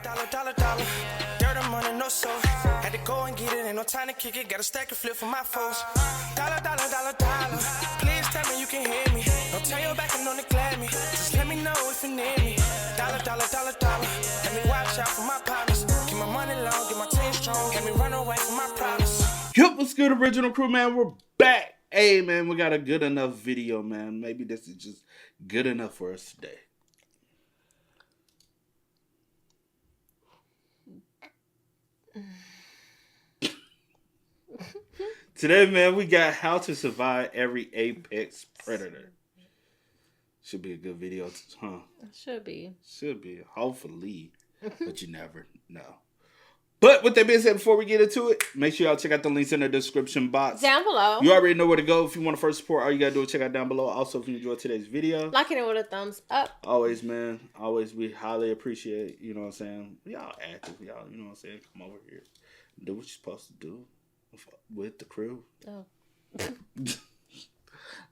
Dollar. Dirt and money, no soul. Had to go and get it, ain't no time to kick it. Got a stack of flip for my foes. Dollar. Please tell me you can hear me. Don't turn your back and don't neglect me. Just let me know if you need me. Dollar. Let me watch out for my partners. Keep my money long, get my team strong. Let me run away from my problems. Yup, what's good, original crew, man? We're back. Hey, man, we got a good enough video, man. Maybe this is just good enough for us today. Today, man, we got how to survive every apex predator. Should be a good video, huh? Should be. Hopefully. But you never know. But with that being said, before we get into it, make sure y'all check out the links in the description box. Down below. You already know where to go. If you want to first support, all you got to do is check out down below. Also, if you enjoyed today's video, like it with a thumbs up. Always, man. Always, we highly appreciate, you know what I'm saying? Y'all active. Y'all, you know what I'm saying? Come over here. Do what you're supposed to do with the crew. Oh.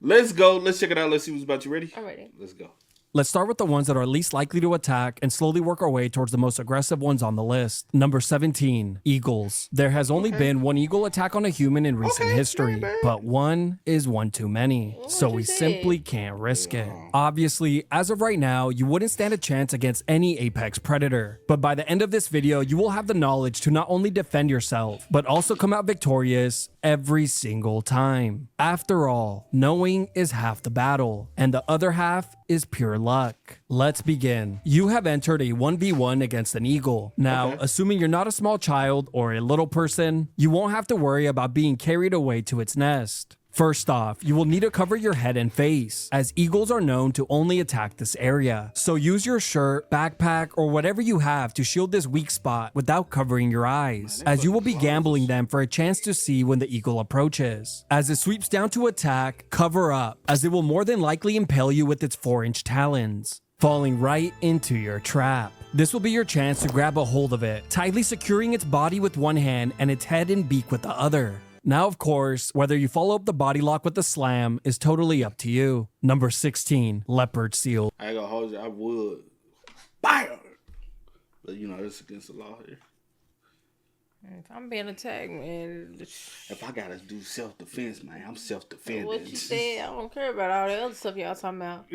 Let's go. Let's check it out. Let's see what's about. You ready? I'm ready. Let's go. Let's start with the ones that are least likely to attack and slowly work our way towards the most aggressive ones on the list. Number 17, eagles. There has only been one eagle attack on a human in recent history, but one is one too many, so we simply can't risk it. Obviously, as of right now, you wouldn't stand a chance against any apex predator, but by the end of this video, you will have the knowledge to not only defend yourself, but also come out victorious every single time. After all, knowing is half the battle, and the other half is pure luck. Let's begin. You have entered a 1v1 against an eagle. Now, assuming you're not a small child or a little person, you won't have to worry about being carried away to its nest. First off, you will need to cover your head and face, as eagles are known to only attack this area. So use your shirt, backpack, or whatever you have to shield this weak spot without covering your eyes, as you will be gambling them for a chance to see when the eagle approaches. As it sweeps down to attack, cover up, as it will more than likely impale you with its 4-inch talons, falling right into your trap. This will be your chance to grab a hold of it, tightly securing its body with one hand and its head and beak with the other. Now, of course, whether you follow up the body lock with a slam is totally up to you. Number 16, leopard seal. I ain't gonna hold you. I would. Fire! But you know, it's against the law here. If I'm being attacked, man. If I gotta do self-defense, man, I'm self-defending. What you said, I don't care about all the other stuff y'all talking about.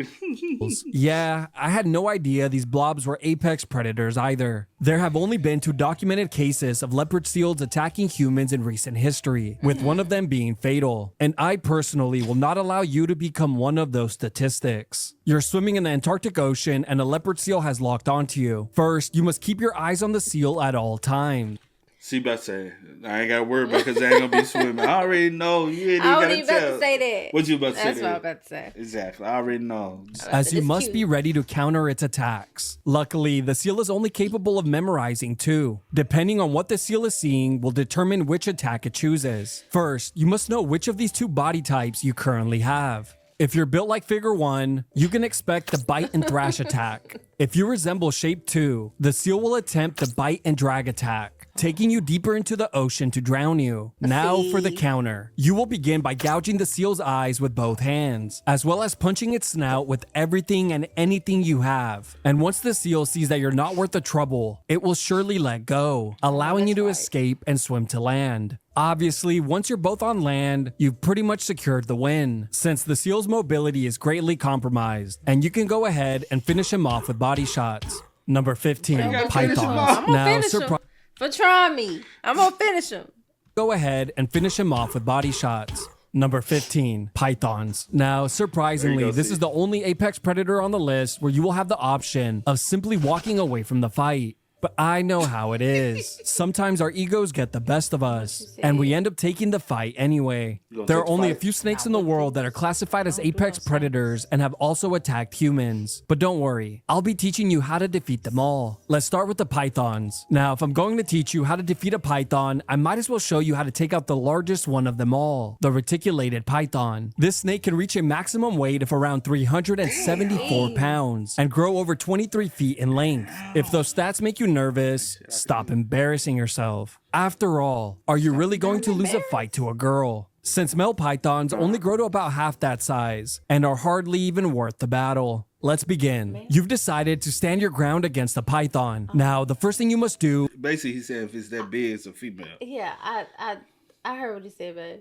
Yeah, I had no idea these blobs were apex predators either. There have only been 2 documented cases of leopard seals attacking humans in recent history, with one of them being fatal. And I personally will not allow you to become one of those statistics. You're swimming in the Antarctic Ocean and a leopard seal has locked onto you. First, you must keep your eyes on the seal at all times. See, about to say, I ain't got to worry about because I ain't going to be swimming. I already know. You ain't even got to tell. About to say that. What you about to say? That's what I'm about to say. Exactly. I already know. As you must be ready to counter its attacks. Luckily, the seal is only capable of memorizing too. Depending on what the seal is seeing will determine which attack it chooses. First, you must know which of these 2 body types you currently have. If you're built like figure 1, you can expect the bite and thrash attack. If you resemble shape 2, the seal will attempt the bite and drag attack, taking you deeper into the ocean to drown you. Now for the counter. You will begin by gouging the seal's eyes with both hands, as well as punching its snout with everything and anything you have. And once the seal sees that you're not worth the trouble, it will surely let go, allowing you to escape and swim to land. Obviously, once you're both on land, you've pretty much secured the win, since the seal's mobility is greatly compromised, and you can go ahead and finish him off with body shots. Number 15, pythons. I'm gonna finish him. For trying me. I'm gonna finish him. Go ahead and finish him off with body shots. Number 15, pythons. Now, surprisingly, this is the only apex predator on the list where you will have the option of simply walking away from the fight. But I know how it is. Sometimes our egos get the best of us, and we end up taking the fight anyway. There are only a few snakes in the world that are classified as apex predators and have also attacked humans. But don't worry, I'll be teaching you how to defeat them all. Let's start with the pythons. Now, if I'm going to teach you how to defeat a python, I might as well show you how to take out the largest one of them all, the reticulated python. This snake can reach a maximum weight of around 374 pounds and grow over 23 feet in length. If those stats make you nervous, stop embarrassing yourself. After all, are you really going to lose a fight to a girl? Since male pythons only grow to about half that size and are hardly even worth the battle. Let's begin. You've decided to stand your ground against the python. Now, the first thing you must do Basically, he said if it's that big, it's a female. Yeah, I heard what he said, babe.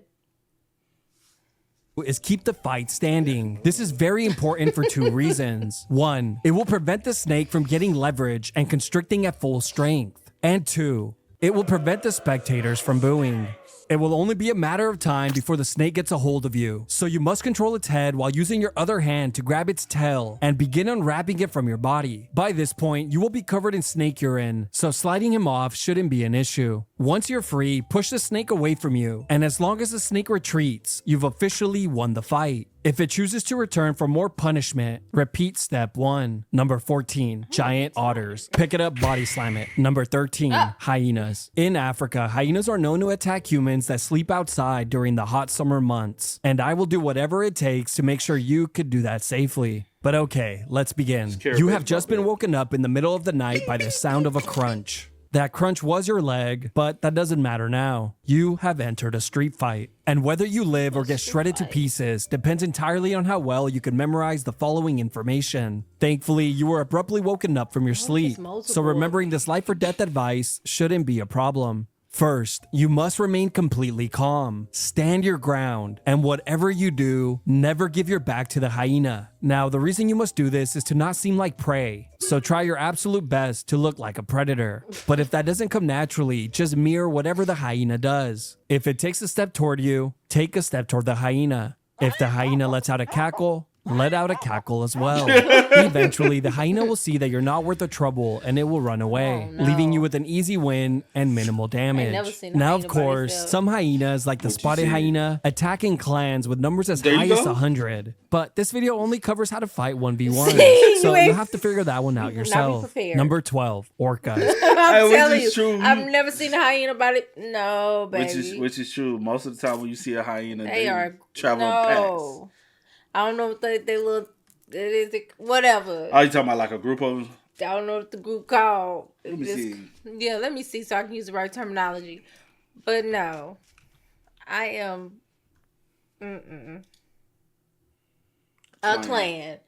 is keep the fight standing. This is very important for two reasons. One, it will prevent the snake from getting leverage and constricting at full strength. And two, it will prevent the spectators from booing. It will only be a matter of time before the snake gets a hold of you. So you must control its head while using your other hand to grab its tail and begin unwrapping it from your body. By this point, you will be covered in snake urine, so sliding him off shouldn't be an issue. Once you're free, push the snake away from you, and as long as the snake retreats, you've officially won the fight. If it chooses to return for more punishment, repeat step 1. Number 14, giant otters. Pick it up, body slam it. Number 13, hyenas. In Africa, hyenas are known to attack humans that sleep outside during the hot summer months, and I will do whatever it takes to make sure you could do that safely. But okay, let's begin. You have just been woken up in the middle of the night by the sound of a crunch. That crunch was your leg, but that doesn't matter now. You have entered a street fight. And whether you live or get shredded to pieces depends entirely on how well you can memorize the following information. Thankfully, you were abruptly woken up from your sleep, so remembering this life or death advice shouldn't be a problem. First, you must remain completely calm. Stand your ground, and whatever you do, never give your back to the hyena. Now, the reason you must do this is to not seem like prey, so try your absolute best to look like a predator. But if that doesn't come naturally, just mirror whatever the hyena does. If it takes a step toward you, take a step toward the hyena. If the hyena lets out a cackle, let out a cackle as well. Eventually, the hyena will see that you're not worth the trouble and it will run away, leaving you with an easy win and minimal damage. Now, of course, some hyenas, like the spotted hyena, attack in clans with numbers as high as 100. But this video only covers how to fight 1v1, so you'll have to figure that one out yourself. Number 12, orcas. I'm telling you, true. I've never seen a hyena body. No, baby. Which is true. Most of the time when you see a hyena, they are travel in packs. I don't know what they look. It is whatever. Oh, you talking about like a group of them? I don't know what the group called. Let me see. Yeah, let me see so I can use the right terminology. But no, I am. A clan.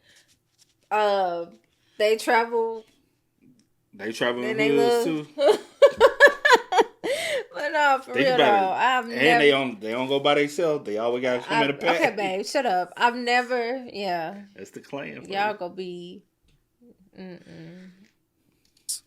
They travel. They travel in hoods too. But no, for real though, they don't go by themselves. They always gotta come in a pack. Okay, babe, shut up. I've never, That's the clan. Y'all gonna be.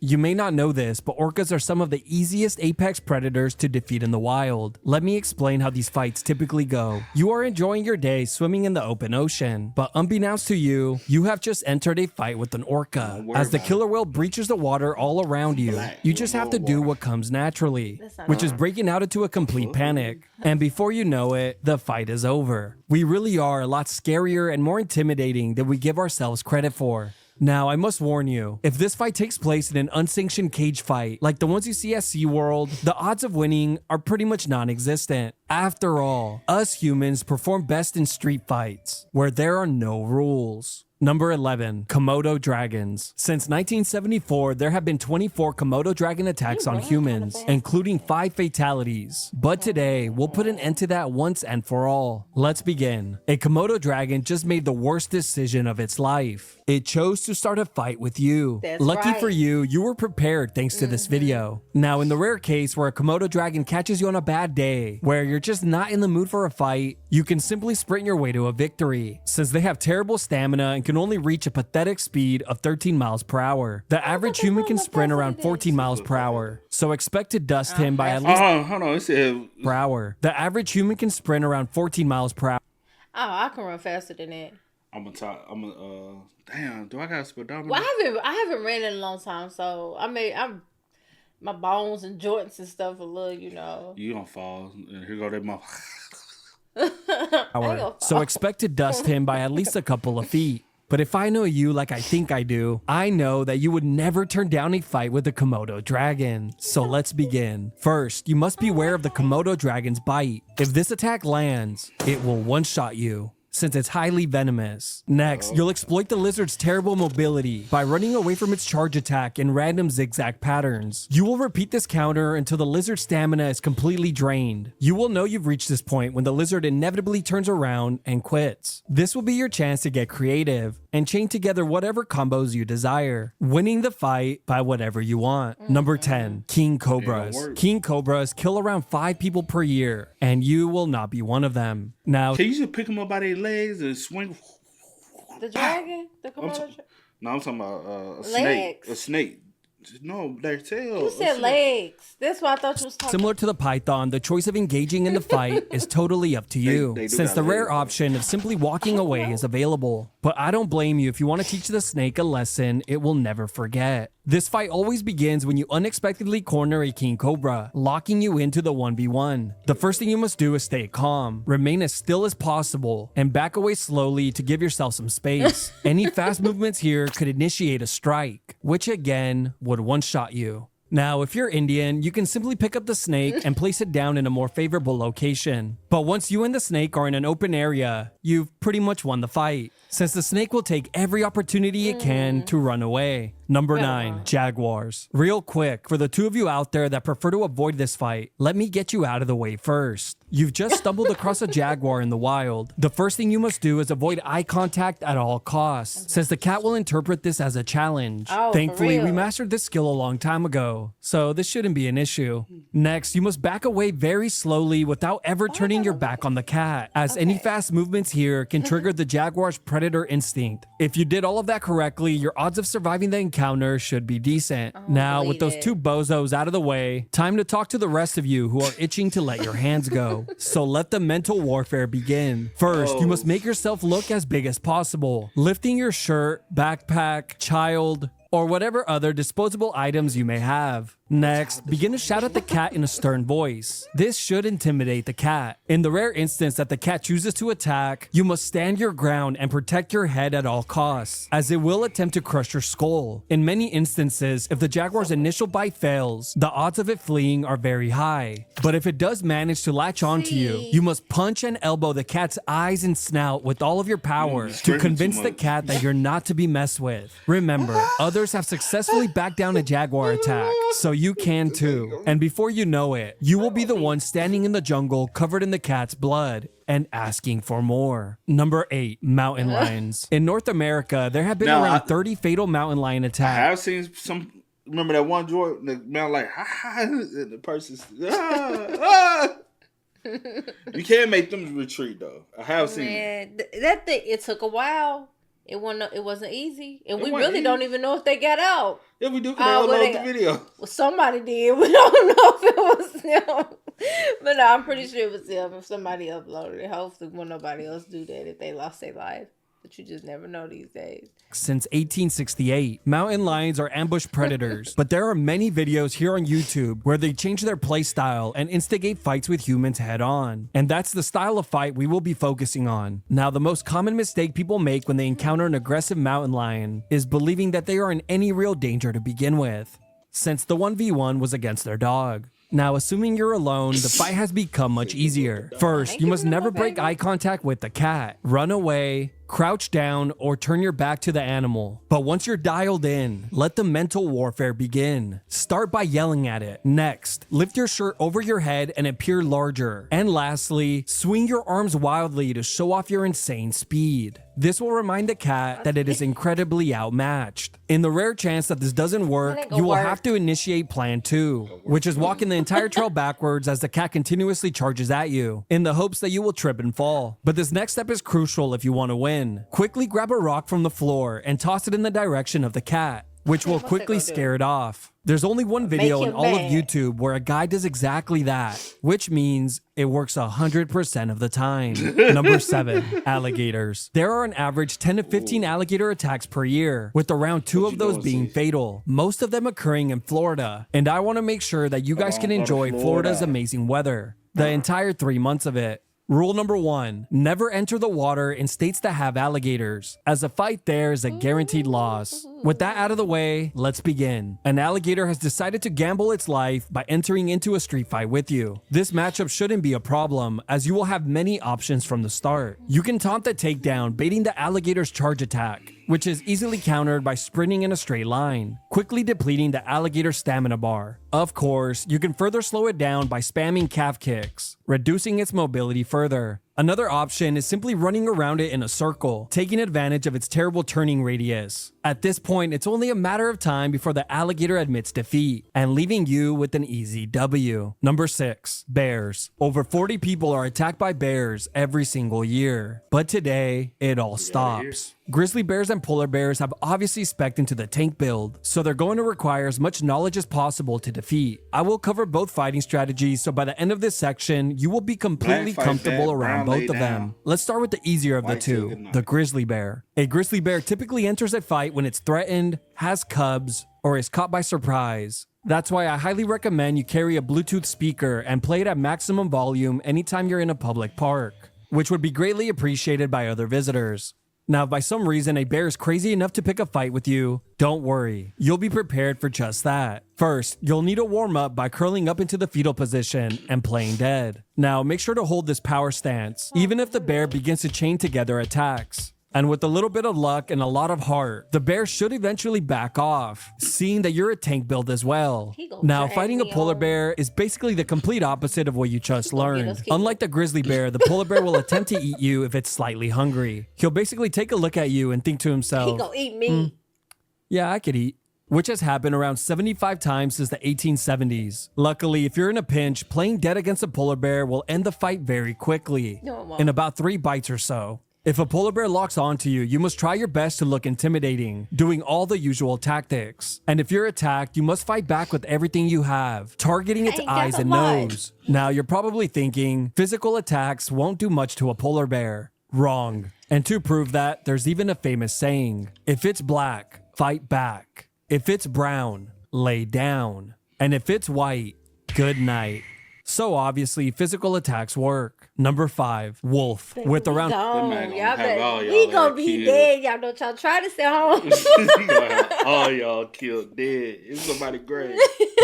You may not know this, but orcas are some of the easiest apex predators to defeat in the wild. Let me explain how these fights typically go. You are enjoying your day swimming in the open ocean, but unbeknownst to you, you have just entered a fight with an orca. As the killer whale breaches the water all around you, you just have to do what comes naturally, which is breaking out into a complete panic. And before you know it, the fight is over. We really are a lot scarier and more intimidating than we give ourselves credit for. Now, I must warn you, if this fight takes place in an unsanctioned cage fight, like the ones you see at SeaWorld, the odds of winning are pretty much non-existent. After all, us humans perform best in street fights, where there are no rules. Number 11, Komodo dragons. Since 1974, there have been 24 Komodo dragon attacks on humans, including 5 fatalities. But today, we'll put an end to that once and for all. Let's begin. A Komodo dragon just made the worst decision of its life. It chose to start a fight with you. Lucky for you, you were prepared thanks to this video. Now, in the rare case where a Komodo dragon catches you on a bad day, where you're just not in the mood for a fight, you can simply sprint your way to a victory. Since they have terrible stamina and can only reach a pathetic speed of 13 miles per hour. The average human can sprint around 14 miles per hour, so expect to dust him by at least hold on, it said per hour. The average human can sprint around 14 miles per hour. Oh, I can run faster than that. Damn, do I got a speedometer? Well, I haven't ran in a long time, so I'm my bones and joints and stuff a little, You gonna fall, and here go that mother. So expect to dust him by at least a couple of feet. But if I know you like I think I do, I know that you would never turn down a fight with a Komodo dragon. So let's begin. First, you must beware of the Komodo dragon's bite. If this attack lands, it will one-shot you, since it's highly venomous. Next, you'll exploit the lizard's terrible mobility by running away from its charge attack in random zigzag patterns. You will repeat this counter until the lizard's stamina is completely drained. You will know you've reached this point when the lizard inevitably turns around and quits. This will be your chance to get creative. and chain together whatever combos you desire, winning the fight by whatever you want. Number 10, King Cobras. work. King Cobras kill around 5 people per year, and you will not be one of them. Now, Can you just pick them up by their legs and swing? The dragon? The I'm, Komodo t- no, I'm talking about a snake. Legs? A snake. No, their tail. You said legs. That's why I thought you was talking. similar to the python, the choice of engaging in the fight is totally up to you, they do since got the rare legs. option of simply walking away is available. But I don't blame you if you want to teach the snake a lesson it will never forget. This fight always begins when you unexpectedly corner a king cobra, locking you into the 1v1. The first thing you must do is stay calm, remain as still as possible, and back away slowly to give yourself some space. Any fast movements here could initiate a strike, which again would one-shot you. Now, if you're Indian, you can simply pick up the snake and place it down in a more favorable location. But once you and the snake are in an open area, you've pretty much won the fight, since the snake will take every opportunity it can to run away. Number 9, Jaguars. Real quick, for the two of you out there that prefer to avoid this fight, let me get you out of the way first. You've just stumbled across a jaguar in the wild. The first thing you must do is avoid eye contact at all costs, since the cat will interpret this as a challenge. Oh, for Thankfully, we real? mastered this skill a long time ago, so this shouldn't be an issue. Next, you must back away very slowly without ever turning your back on the cat, as any fast movements here can trigger the jaguar's predator instinct. If you did all of that correctly, your odds of surviving the encounter should be decent. Now, with those believe it. two bozos out of the way, time to talk to the rest of you who are itching to let your hands go. So let the mental warfare begin. First, you must make yourself look as big as possible, lifting your shirt, backpack, child, or whatever other disposable items you may have. Next, begin to shout at the cat in a stern voice. This should intimidate the cat. In the rare instance that the cat chooses to attack, you must stand your ground and protect your head at all costs, as it will attempt to crush your skull. In many instances, if the jaguar's initial bite fails, the odds of it fleeing are very high. But if it does manage to latch onto you, you must punch and elbow the cat's eyes and snout with all of your power to screaming convince too the much. cat that you're not to be messed with. Remember, others have successfully backed down a jaguar attack, so you can too. And before you know it, you will be the one standing in the jungle covered in the cat's blood and asking for more. Number 8, mountain lions. In North America, there have been Now, around I- 30 fatal mountain lion I attacks. have seen some. Remember that one Jordan, the man like, ha, ha, and the person's, You can't make them retreat though. I have seen it. Man, that thing, it took a while. It wasn't easy. And we wasn't really don't easy. even know if they got out. Yeah, we do. Cause Oh, they well, upload they- the video. Well, somebody did. We don't know if it was them. But no, I'm pretty sure it was them if somebody uploaded it. Hopefully won't nobody else do that if they lost their life. But you just never know these days. Since 1868, mountain lions are ambush predators, but there are many videos here on YouTube where they change their play style and instigate fights with humans head on. And that's the style of fight we will be focusing on. Now, the most common mistake people make when they encounter an aggressive mountain lion is believing that they are in any real danger to begin with, since the 1v1 was against their dog. Now, assuming you're alone, the fight has become much easier. First, you must never break eye contact with the cat. Run away, crouch down, or turn your back to the animal. But once you're dialed in, let the mental warfare begin. Start by yelling at it. Next, lift your shirt over your head and appear larger. And lastly, swing your arms wildly to show off your insane speed. This will remind the cat that it is incredibly outmatched. In the rare chance that this doesn't work, That ain't gonna you will work. have to initiate plan 2, which is walking the entire trail backwards as the cat continuously charges at you, in the hopes that you will trip and fall. But this next step is crucial if you want to win. Quickly grab a rock from the floor and toss it in the direction of the cat, which will what's that quickly gonna do? scare it off. There's only one video in him all of mad. YouTube where a guy does exactly that, which means it works 100% of the time. Number 7, alligators. There are an average 10 to 15 alligator attacks per year, with around 2 What of you those doing, being Sis? fatal, most of them occurring in Florida. And I want to make sure that you guys on, can go to enjoy Florida. Florida's amazing weather, the entire 3 months of it. Rule number 1, never enter the water in states that have alligators, as a fight there is a guaranteed loss. With that out of the way, let's begin. An alligator has decided to gamble its life by entering into a street fight with you. This matchup shouldn't be a problem, as you will have many options from the start. You can taunt the takedown, baiting the alligator's charge attack, which is easily countered by sprinting in a straight line, quickly depleting the alligator's stamina bar. Of course, you can further slow it down by spamming calf kicks, reducing its mobility further. Another option is simply running around it in a circle, taking advantage of its terrible turning radius. At this point, it's only a matter of time before the alligator admits defeat and leaving you with an easy W. Number 6. Bears. Over 40 people are attacked by bears every single year. But today, it all stops. Grizzly bears and polar bears have obviously spec'd into the tank build, so they're going to require as much knowledge as possible to defeat. I will cover both fighting strategies, so by the end of this section, you will be completely comfortable around both of them. Let's start with the easier of the two, the grizzly bear. A grizzly bear typically enters a fight when it's threatened, has cubs, or is caught by surprise. That's why I highly recommend you carry a Bluetooth speaker and play it at maximum volume anytime you're in a public park, which would be greatly appreciated by other visitors. Now, if by some reason a bear is crazy enough to pick a fight with you, don't worry. You'll be prepared for just that. First, you'll need to warm up by curling up into the fetal position and playing dead. Now, make sure to hold this power stance, even if the bear begins to chain together attacks. And with a little bit of luck and a lot of heart, the bear should eventually back off, seeing that you're a tank build as well. Now, fighting a polar bear is basically the complete opposite of what you just learned. Unlike the grizzly bear, the polar bear will attempt to eat you if it's slightly hungry. He'll basically take a look at you and think to himself, He gonna eat me. yeah, I could eat. Which has happened around 75 times since the 1870s. Luckily, if you're in a pinch, playing dead against a polar bear will end the fight very quickly, No, it won't. in about 3 bites or so. If a polar bear locks onto you, you must try your best to look intimidating, doing all the usual tactics. And if you're attacked, you must fight back with everything you have, targeting its ain't got eyes the and line. nose. Now, you're probably thinking, physical attacks won't do much to a polar bear. Wrong. And to prove that, there's even a famous saying, if it's black, fight back. If it's brown, lay down. And if it's white, good night. So obviously, physical attacks work. Number 5, wolf. With around Gone. man gonna Y'all have better, all y'all we gonna ass be killed. dead. Y'all don't y'all try to stay home. He gonna have all y'all killed dead. It's somebody grave.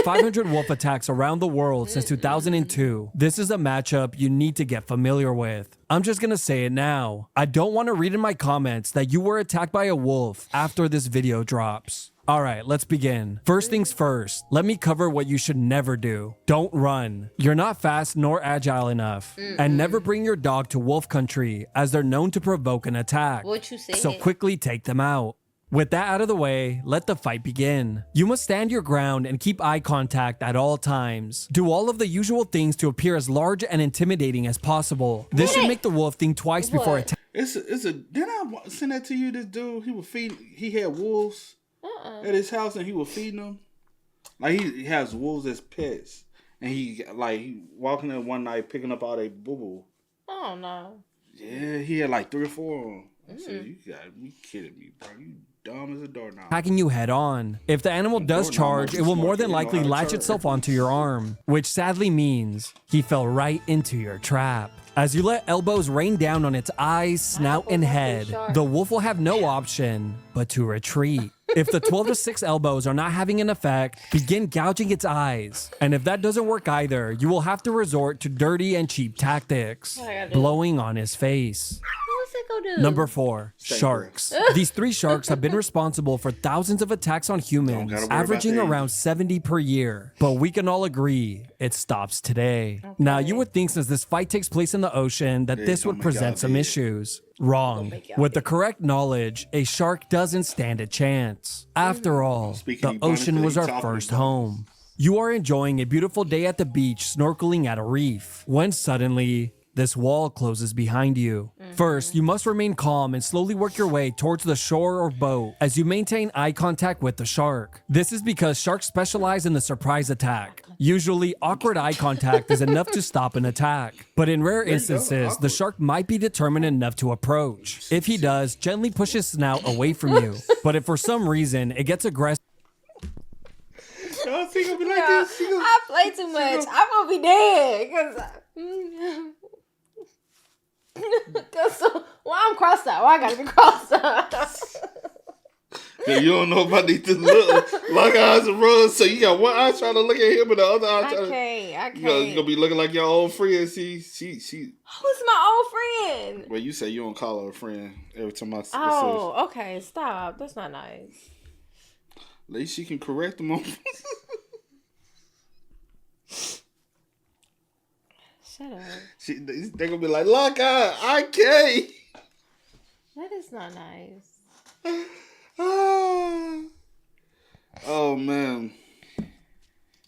500 wolf attacks around the world since 2002. This is a matchup you need to get familiar with. I'm just gonna say it now. I don't want to read in my comments that you were attacked by a wolf after this video drops. Alright, let's begin. First things first, let me cover what you should never do. Don't run. You're not fast nor agile enough. And never bring your dog to wolf country, as they're known to provoke an attack. What you said. So quickly take them out. With that out of the way, let the fight begin. You must stand your ground and keep eye contact at all times. Do all of the usual things to appear as large and intimidating as possible. This should make the wolf think twice before attacking. Didn't I send that to you? This dude, he had wolves at his house and he was feeding them. Like he has wolves as pets. And he walking in one night picking up all their boo-boo. Oh no. Yeah, he had like 3 or 4 of them. I said, you gotta be kidding me, bro. You dumb as a doorknob. Attacking you head on. If the animal does charge, it will more than likely latch itself onto your arm, which sadly means he fell right into your trap. As you let elbows rain down on its eyes, snout, and head, the wolf will have no option but to retreat. If the 12 to 6 elbows are not having an effect, begin gouging its eyes. And if that doesn't work either, you will have to resort to dirty and cheap tactics, blowing on his face. What's it gonna do? Number 4, sharks. These 3 sharks have been responsible for thousands of attacks on humans, averaging around 70 per year. But we can all agree it stops today. Now, you would think since this fight takes place in the ocean that this would present some issues. Wrong. With the correct knowledge, a shark doesn't stand a chance. After all, the ocean was our first home. You are enjoying a beautiful day at the beach snorkeling at a reef, when suddenly, this wall closes behind you. First, you must remain calm and slowly work your way towards the shore or boat as you maintain eye contact with the shark. This is because sharks specialize in the surprise attack. Usually, awkward eye contact is enough to stop an attack. But in rare instances, the shark might be determined enough to approach. If he does, gently push his snout away from you. But if for some reason it gets aggressive, Y'all think I'll be like Yeah, this? I play too much. I'm gonna be dead. Well, I'm crossed out. I gotta be crossed out. Yeah, you don't know about these look lock eyes and run, so you got one eye trying to look at him and the other eye I trying can't. You gonna be looking like your old friend. She Who's my old friend? well, you say you don't call her a friend every time I say Oh, okay. Stop. That's not nice. at least she can correct them on Shut up. They're gonna be like, look out, I can't. That is not nice. Oh man.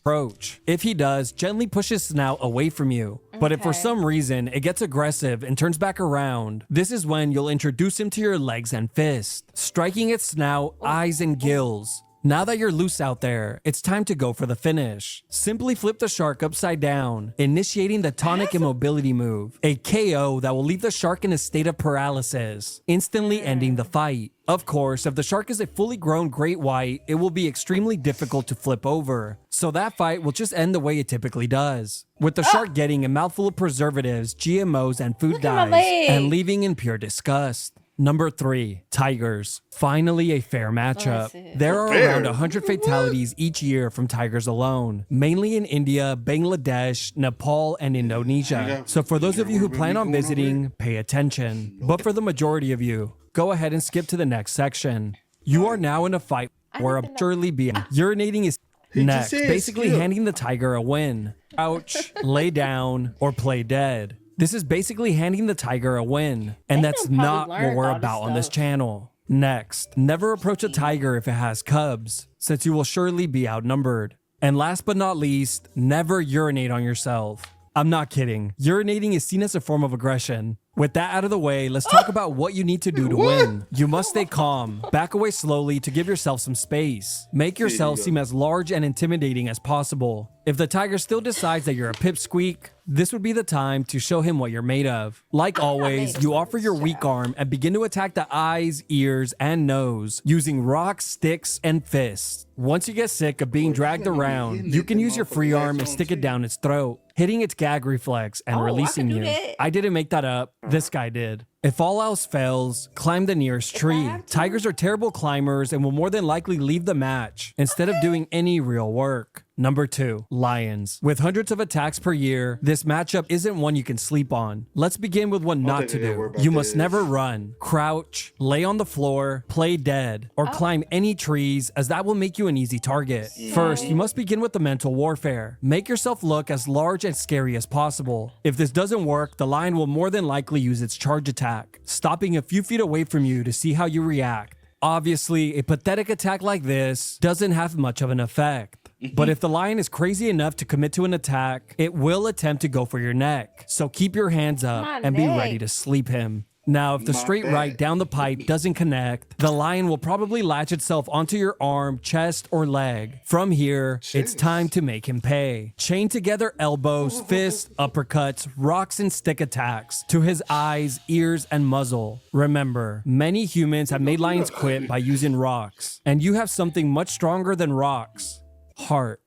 Approach. If he does, gently push his snout away from you. But if for Okay. some reason it gets aggressive and turns back around, this is when you'll introduce him to your legs and fist, striking its snout, eyes, and gills. Now that you're loose out there, it's time to go for the finish. Simply flip the shark upside down, initiating the tonic immobility move, a KO that will leave the shark in a state of paralysis, instantly ending the fight. Of course, if the shark is a fully grown great white, it will be extremely difficult to flip over. So that fight will just end the way it typically does, with the shark getting a mouthful of preservatives, GMOs, and food Look at my dyes, leg. and leaving in pure disgust. Number 3, tigers. Finally a fair matchup. see. There are Fair? around 100 fatalities each year from tigers alone, mainly in India, Bangladesh, Nepal, and Indonesia. So for those of you who plan on visiting, pay attention. But for the majority of you, go ahead and skip to the next section. You are now in a fight where didn't know. surely be urinating is just next, said basically skip. handing the tiger a win. Ouch, lay down, or play dead. This is basically handing the tiger a win, and They that's done probably not what learned we're all this about on this stuff. channel. Next, never approach a tiger if it has cubs, since you will surely be outnumbered. And last but not least, never urinate on yourself. I'm not kidding. Urinating is seen as a form of aggression. With that out of the way, let's talk about what you need to do to win. You must stay calm. Back away slowly to give yourself some space. Make yourself seem as large and intimidating as possible. If the tiger still decides that you're a pipsqueak, this would be the time to show him what you're made of. Like always, you offer your weak arm and begin to attack the eyes, ears, and nose using rocks, sticks, and fists. Once you get sick of being dragged around, you can use your free arm and stick it down its throat, hitting its gag reflex and Oh, I releasing can do you. that. I didn't make that up. This guy did. If all else fails, climb the nearest tree. have to? Tigers are terrible climbers and will more than likely leave the match instead of doing any real work. Number 2, lions. With hundreds of attacks per year, this matchup isn't one you can sleep on. Let's begin with what not to think I gotta worry do. about You must this. never run, crouch, lay on the floor, play dead, or climb any trees, as that will make you an easy target. First, you must begin with the mental warfare. Make yourself look as large and scary as possible. If this doesn't work, the lion will more than likely use its charge attack, stopping a few feet away from you to see how you react. Obviously, a pathetic attack like this doesn't have much of an effect. But if the lion is crazy enough to commit to an attack, it will attempt to go for your neck. So keep your hands up My and be neck. ready to sleep him. Now, if the My straight bad. right down the pipe doesn't connect, the lion will probably latch itself onto your arm, chest, or leg. From here, it's time to make him pay. Chain together elbows, fists, uppercuts, rocks, and stick attacks to his eyes, ears, and muzzle. Remember, many humans have made lions quit by using rocks, and you have something much stronger than rocks: heart.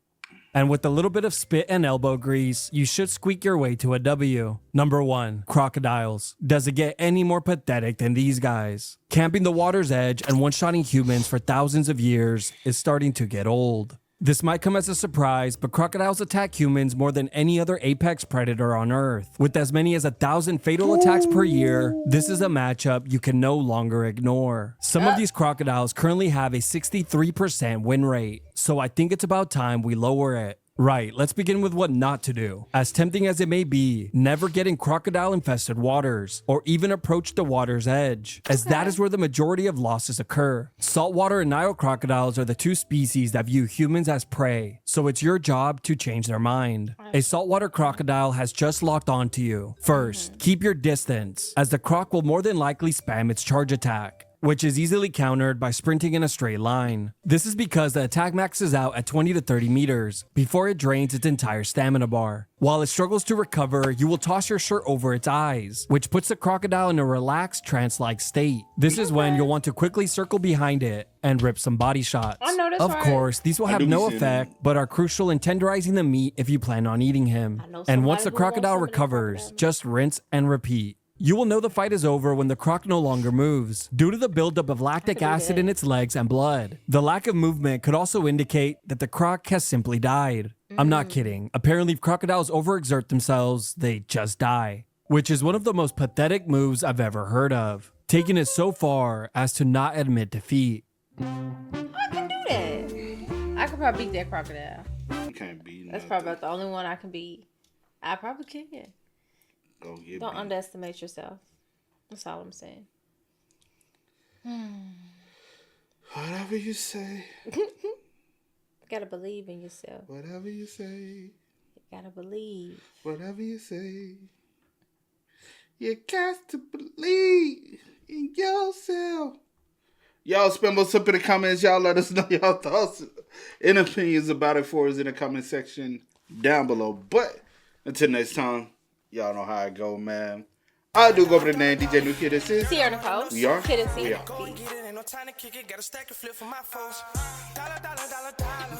And with a little bit of spit and elbow grease, you should squeak your way to a W. Number 1, crocodiles. Does it get any more pathetic than these guys? Camping the water's edge and one-shotting humans for thousands of years is starting to get old. This might come as a surprise, but crocodiles attack humans more than any other apex predator on Earth. With as many as 1,000 fatal attacks per year, this is a matchup you can no longer ignore. Some of these crocodiles currently have a 63% win rate, so I think it's about time we lower it. Right, let's begin with what not to do. As tempting as it may be, never get in crocodile-infested waters, or even approach the water's edge, as that is where the majority of losses occur. Saltwater and Nile crocodiles are the two species that view humans as prey, so it's your job to change their mind. A saltwater crocodile has just locked onto you. First, keep your distance, as the croc will more than likely spam its charge attack, which is easily countered by sprinting in a straight line. This is because the attack maxes out at 20 to 30 meters before it drains its entire stamina bar. While it struggles to recover, you will toss your shirt over its eyes, which puts the crocodile in a relaxed, trance-like state. This is when you'll want to quickly circle behind it and rip some body shots. I know that's Of right. course, these will I have do be no seeing effect, but are crucial in tenderizing the meat if you plan on eating him. know And once somebody the who wants crocodile some of that recovers, crocodile. just rinse and repeat. You will know the fight is over when the croc no longer moves, due to the buildup of lactic acid in its legs and blood. The lack of movement could also indicate that the croc has simply died. I'm not kidding. Apparently, if crocodiles overexert themselves, they just die, which is one of the most pathetic moves I've ever heard of, taking it so far as to not admit defeat. I can do that. I could probably beat that crocodile. You can't beat That's nothing. probably about the only one I can beat. I probably can. Gonna get Don't beat. underestimate yourself. That's all I'm saying. Whatever you say. Gotta believe in yourself. Whatever you say. You gotta believe. Whatever you say. You got to believe in yourself. Y'all spend most up in the comments. Y'all let us know y'all thoughts and opinions about it for us in the comment section down below. But until next time, y'all know how I go, man. I do go over the name DJ New Kid. This is Sierra Nicole. We are. Kid and We C. are. Go and get it, ain't no time to kick it. Got a stack and flip for my foes. Dollar, dollar, dollar, dollar.